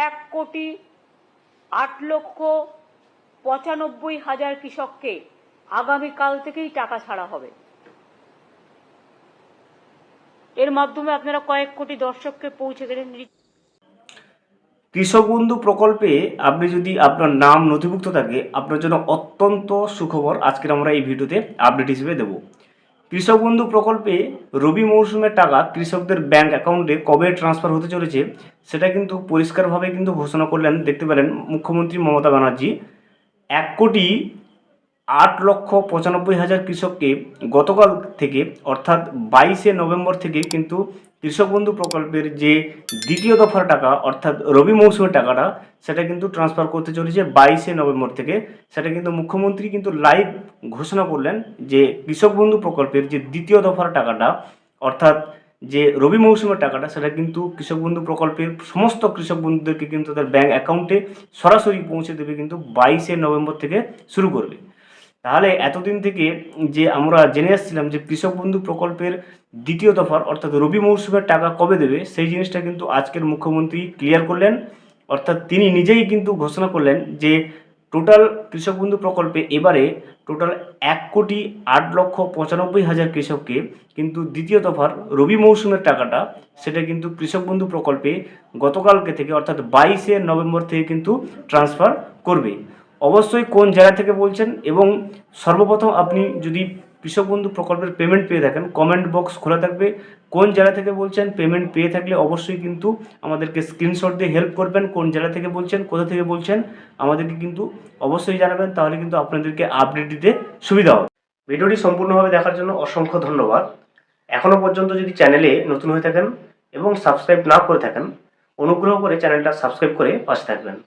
1,08,95,000 কৃষককে আগামীকাল থেকেই টাকা ছাড়া হবে। এর মাধ্যমে আপনারা কয়েক কোটি দর্শককে পৌঁছে গেলেন। কৃষক বন্ধু প্রকল্পে আপনি যদি আপনার নাম নথিভুক্ত থাকে, আপনার জন্য অত্যন্ত সুখবর আজকের আমরা এই ভিডিওতে আপডেট হিসেবে দেব। কৃষক বন্ধু প্রকল্পে রবি মৌসুমের টাকা কৃষকদের ব্যাংক অ্যাকাউন্টে কবে ট্রান্সফার হতে চলেছে সেটা কিন্তু পরিষ্কারভাবে কিন্তু ঘোষণা করলেন, দেখতে পেলেন মুখ্যমন্ত্রী মমতা ব্যানার্জি। 1,08,95,000 কৃষককে গতকাল থেকে অর্থাৎ 22শে নভেম্বর থেকে কিন্তু কৃষক বন্ধু প্রকল্পের যে দ্বিতীয় দফার টাকা অর্থাৎ রবি মৌসুমের টাকাটা সেটা কিন্তু ট্রান্সফার করতে চলেছে 22শে নভেম্বর থেকে। সেটা কিন্তু মুখ্যমন্ত্রী কিন্তু লাইভ ঘোষণা করলেন যে কৃষক বন্ধু প্রকল্পের যে দ্বিতীয় দফার টাকাটা অর্থাৎ যে রবি মৌসুমের টাকাটা সেটা কিন্তু কৃষক বন্ধু প্রকল্পের সমস্ত কৃষক বন্ধুদেরকে কিন্তু তাদের ব্যাংক অ্যাকাউন্টে সরাসরি পৌঁছে দেবে কিন্তু 22শে নভেম্বর থেকে শুরু করবে। তাহলে এতদিন থেকে যে আমরা জেনে আসছিলাম যে কৃষক বন্ধু প্রকল্পের দ্বিতীয় দফার অর্থাৎ রবি মৌসুমের টাকা কবে দেবে সেই জিনিসটা কিন্তু আজকের মুখ্যমন্ত্রী ক্লিয়ার করলেন। অর্থাৎ তিনি নিজেই কিন্তু ঘোষণা করলেন যে টোটাল কৃষক বন্ধু প্রকল্পে এবারে টোটাল 1,08,95,000 কৃষককে কিন্তু দ্বিতীয় দফার রবি মৌসুমের টাকাটা সেটা কিন্তু কৃষক বন্ধু প্রকল্পে গতকালকে থেকে অর্থাৎ 22শে নভেম্বর থেকে কিন্তু ট্রান্সফার করবে। অবশ্যই কোন জায়গা থেকে বলছেন এবং সর্বপ্রথম আপনি যদি কৃষক বন্ধু প্রকল্পের পেমেন্ট পেয়ে থাকেন কমেন্ট বক্স খোলা থাকবে। কোন জেলা থেকে বলছেন পেমেন্ট পেয়ে থাকলে অবশ্যই কিন্তু আমাদেরকে স্ক্রিনশট দিয়ে হেল্প করবেন। কোন জেলা থেকে বলছেন, কোথা থেকে বলছেন আমাদেরকে কিন্তু অবশ্যই জানাবেন, তাহলে কিন্তু আপনাদেরকে আপডেট দিতে সুবিধা হবে। ভিডিওটি সম্পূর্ণভাবে দেখার জন্য অসংখ্য ধন্যবাদ। এখনও পর্যন্ত যদি চ্যানেলে নতুন হয়ে থাকেন এবং সাবস্ক্রাইব না করে থাকেন অনুগ্রহ করে চ্যানেলটা সাবস্ক্রাইব করে পাশে থাকবেন।